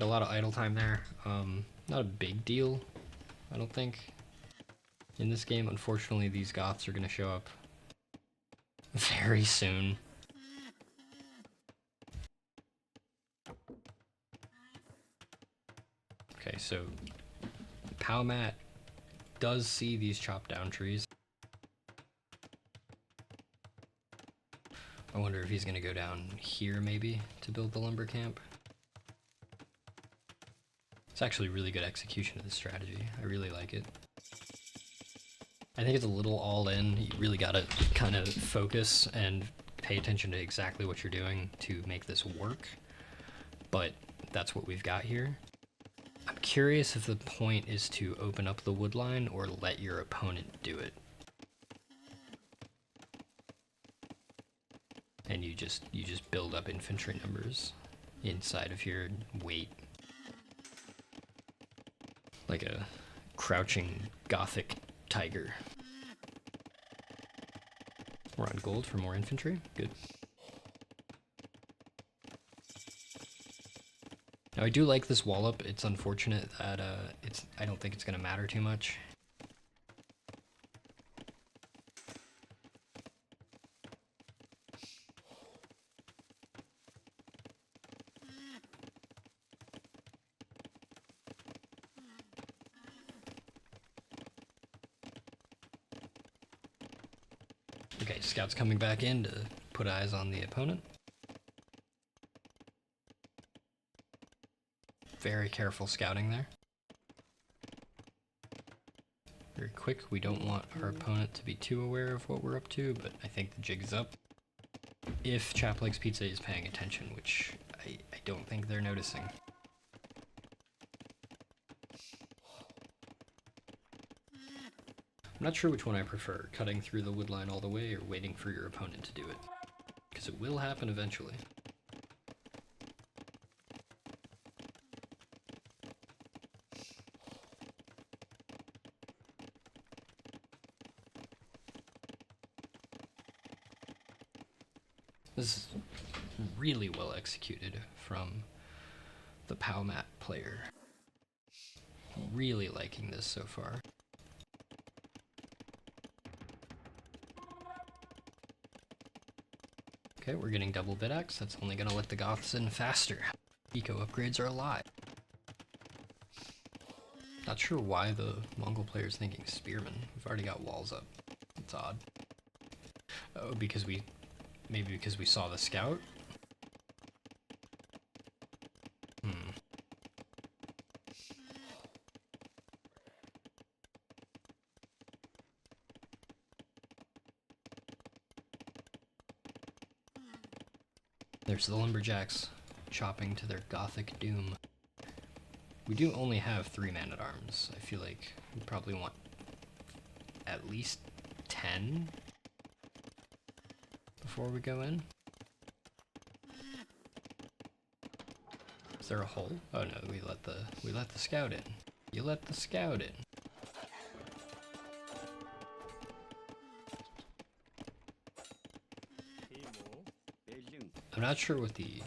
a lot of idle time there. Not a big deal, I don't think. In this game, unfortunately, these Goths are going to show up very soon. Okay, so PowMatt does see these chopped down trees. I wonder if he's going to go down here, maybe, to build the lumber camp. It's actually really good execution of this strategy. I really like it. I think it's a little all in. You really gotta kind of focus and pay attention to exactly what you're doing to make this work. But that's what we've got here. I'm curious if the point is to open up the wood line or let your opponent do it. And you just build up infantry numbers inside of here and wait. Like a crouching Gothic tiger. We're on gold for more infantry. Good. Now I do like this wall up. It's unfortunate that I don't think it's going to matter too much. Okay, scouts coming back in to put eyes on the opponent. Very careful scouting there. Very quick. We don't want our opponent to be too aware of what we're up to, but I think the jig is up. If ChapLikesPizza is paying attention, which I don't think they're noticing. I'm not sure which one I prefer, cutting through the wood line all the way or waiting for your opponent to do it. Because it will happen eventually. This is really well executed from the PowMatt player. Really liking this so far. Okay, we're getting double bit-axe. That's only going to let the Goths in faster. Eco upgrades are alive. Not sure why the Mongol player's thinking spearmen. We've already got walls up. It's odd. Oh, because maybe because we saw the scout? There's the lumberjacks chopping to their Gothic doom. We do only have 3 man-at-arms. I feel like we probably want at least 10 before we go in. Is there a hole? Oh no, we let the scout in. You let the scout in. I'm not sure what the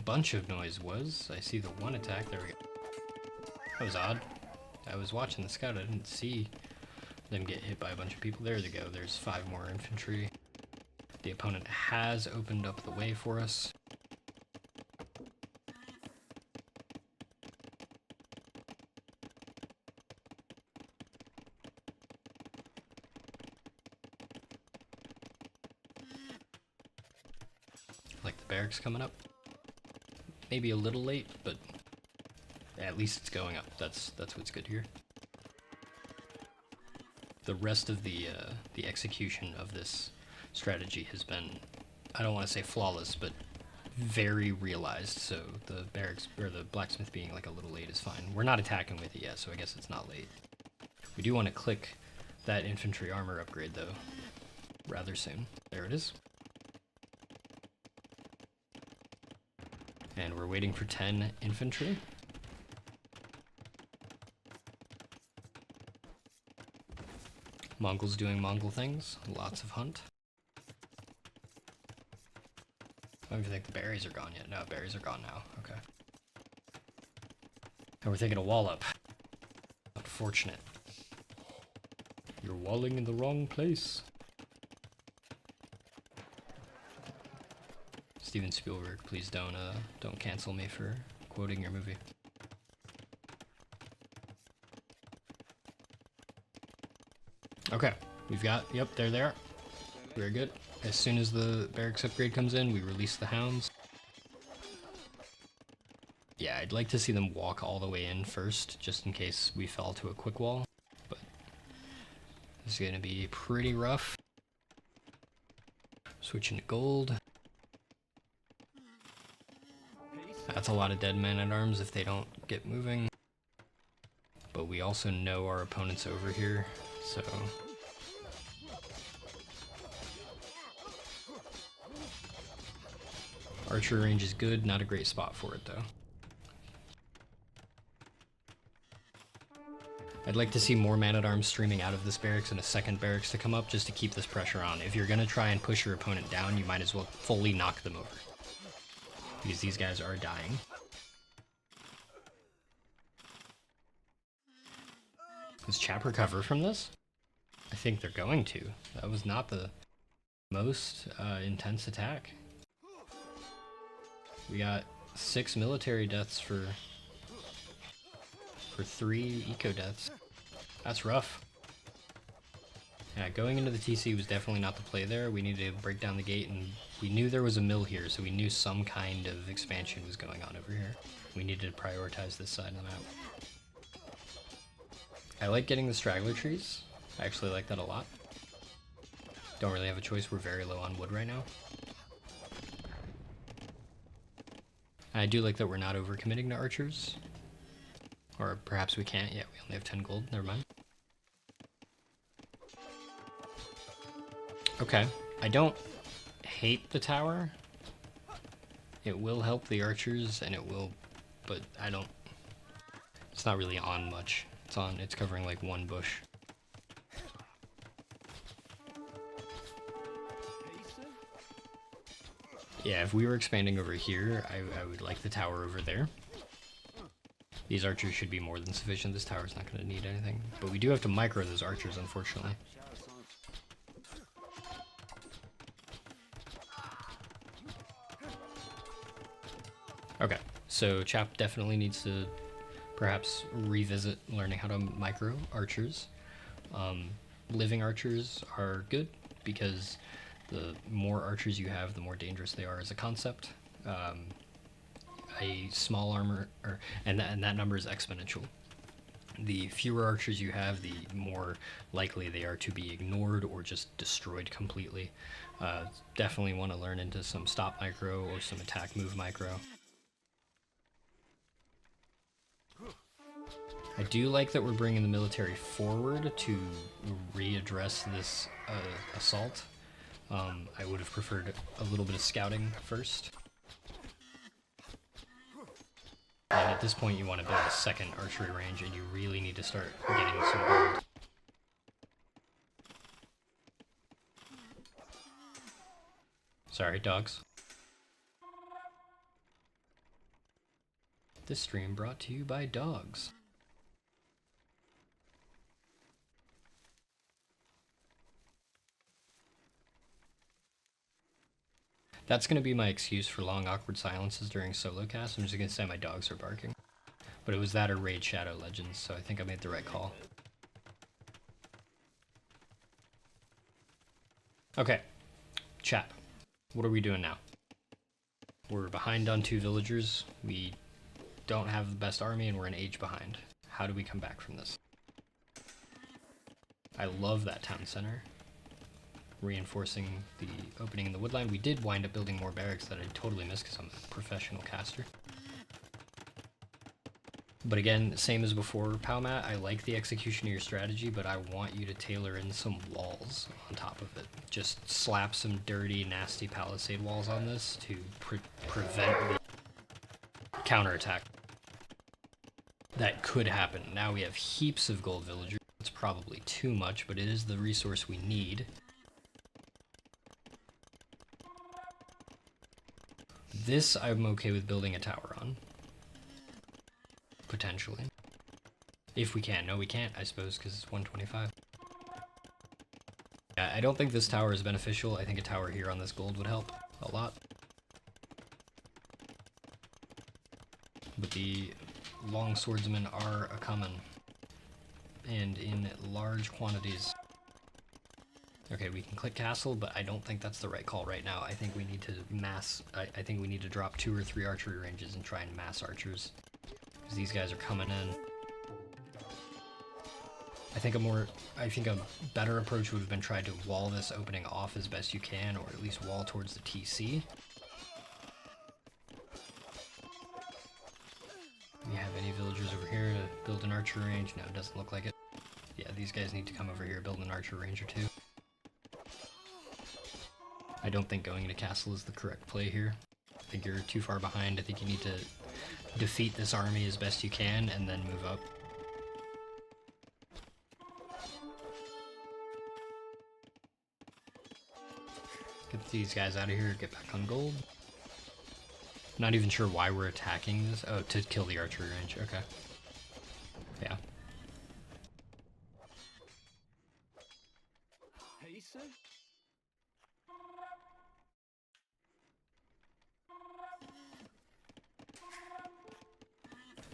bunch of noise was. I see the one attack. There we go. That was odd. I was watching the scout. I didn't see them get hit by a bunch of people. There they go. There's 5 more infantry. The opponent has opened up the way for us. Like the barracks coming up. Maybe a little late, but at least it's going up. That's what's good here. The rest of the execution of this strategy has been, I don't want to say flawless, but very realized. So the barracks or the blacksmith being like a little late is fine. We're not attacking with it yet, so I guess it's not late. We do want to click that infantry armor upgrade though rather soon. There it is. And we're waiting for 10 infantry. Mongols doing Mongol things. Lots of hunt. I don't even think the berries are gone yet. No, berries are gone now. Okay. And we're taking a wall up. Unfortunate. You're walling in the wrong place. Steven Spielberg, please don't cancel me for quoting your movie. Okay, we've got, yep, they're there. Very good. As soon as the barracks upgrade comes in, we release the hounds. Yeah, I'd like to see them walk all the way in first, just in case we fell to a quick wall. But this is gonna be pretty rough. Switching to gold. That's a lot of dead men-at-arms if they don't get moving. But we also know our opponent's over here, so... Archer range is good, not a great spot for it though. I'd like to see more man-at-arms streaming out of this barracks and a second barracks to come up just to keep this pressure on. If you're gonna try and push your opponent down, you might as well fully knock them over. Because these guys are dying. Does Chap recover from this? I think they're going to. That was not the most intense attack. We got 6 military deaths for 3 eco deaths. That's rough. Yeah, going into the TC was definitely not the play there. We needed to break down the gate, and we knew there was a mill here, so we knew some kind of expansion was going on over here. We needed to prioritize this side of the map. I like getting the straggler trees. I actually like that a lot. Don't really have a choice. We're very low on wood right now. I do like that we're not overcommitting to archers. Or perhaps we can't. Yeah, we only have 10 gold. Never mind. Okay. I don't hate the tower. It will help the archers, and it will... But I don't... It's not really on much. It's covering like 1 bush. Yeah, if we were expanding over here, I would like the tower over there. These archers should be more than sufficient. This tower's not going to need anything. But we do have to micro those archers, unfortunately. Okay, so Chap definitely needs to perhaps revisit learning how to micro archers. Living archers are good because the more archers you have, the more dangerous they are as a concept. A small armor, and that number is exponential. The fewer archers you have, the more likely they are to be ignored or just destroyed completely. Definitely want to learn into some stop micro or some attack move micro. I do like that we're bringing the military forward to readdress this assault. I would have preferred a little bit of scouting first. And at this point you want to build a second archery range, and you really need to start getting some gold. Sorry, dogs. This stream brought to you by dogs. That's going to be my excuse for long, awkward silences during solo cast. I'm just going to say my dogs are barking. But it was that or Raid Shadow Legends, so I think I made the right call. Okay, chat. What are we doing now? We're behind on 2 villagers. We don't have the best army, and we're an age behind. How do we come back from this? I love that town center. Reinforcing the opening in the woodline. We did wind up building more barracks that I totally missed because I'm a professional caster. But again, same as before, PowMatt, I like the execution of your strategy, but I want you to tailor in some walls on top of it. Just slap some dirty, nasty palisade walls on this to prevent the counterattack that could happen. Now we have heaps of gold villagers. It's probably too much, but it is the resource we need. This I'm okay with building a tower on. Potentially. If we can. No, we can't, I suppose, because it's 125. Yeah, I don't think this tower is beneficial. I think a tower here on this gold would help a lot. But the long swordsmen are a-coming. And in large quantities. Okay, we can click castle, but I don't think that's the right call right now. I think we need to mass... I think we need to drop 2 or 3 archery ranges and try and mass archers. Because these guys are coming in. I think a better approach would have been try to wall this opening off as best you can, or at least wall towards the TC. We have any villagers over here to build an archer range? No, it doesn't look like it. Yeah, these guys need to come over here, build an archer range or 2. I don't think going into castle is the correct play here. I think you're too far behind. I think you need to defeat this army as best you can and then move up. Get these guys out of here, get back on gold. Not even sure why we're attacking this. Oh, to kill the archery range, okay. Yeah.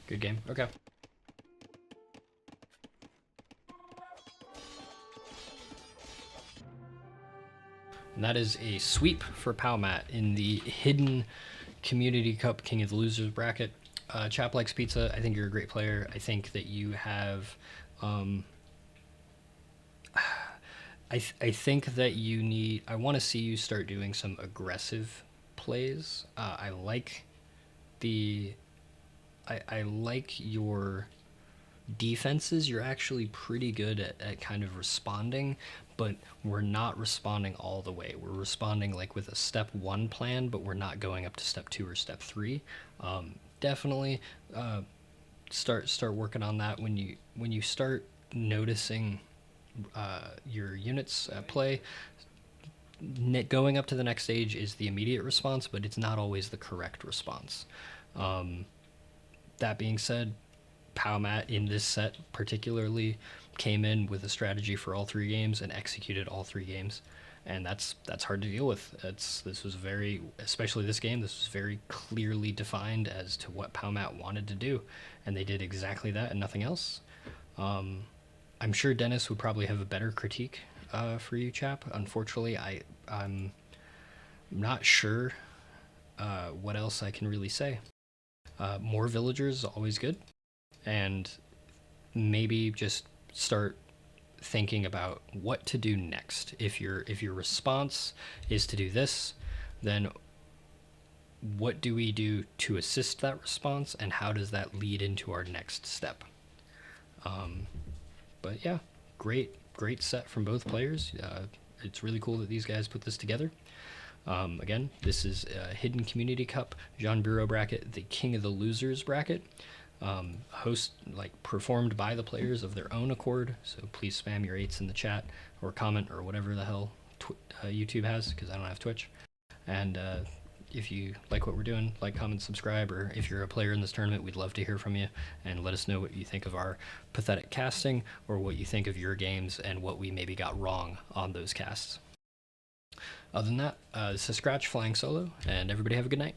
Good game, okay. And that is a sweep for PowMatt in the hidden Community Cup King of the Losers bracket. ChapLikesPizza, I think you're a great player. I think that you have... I think that you need... I want to see you start doing some aggressive plays. I like the... I like your defenses. You're actually pretty good at kind of responding, but we're not responding all the way. We're responding like with a step 1 plan, but we're not going up to step 2 or step 3. Definitely start working on that when you start noticing your units play. Going up to the next stage is the immediate response, but it's not always the correct response. That being said, PowMatt in this set particularly came in with a strategy for all 3 games and executed all 3 games, and that's hard to deal with. This was very, especially this game, this was very clearly defined as to what PowMatt wanted to do, and they did exactly that and nothing else. I'm sure Dennis would probably have a better critique for you, chap. Unfortunately, I'm not sure what else I can really say. More villagers is always good, and maybe just start thinking about what to do next. If your response is to do this, then what do we do to assist that response, and how does that lead into our next step? But yeah, great set from both players. It's really cool that these guys put this together. Again, this is a Hidden Community Cup Jean Bureau bracket, the King of the Losers bracket. Performed by the players of their own accord. So please spam your 8s in the chat or comment or whatever the hell YouTube has, because I don't have Twitch. And if you like what we're doing, like, comment, subscribe, or if you're a player in this tournament, we'd love to hear from you and let us know what you think of our pathetic casting or what you think of your games and what we maybe got wrong on those casts. Other than that, this is Scratch flying solo, and everybody have a good night.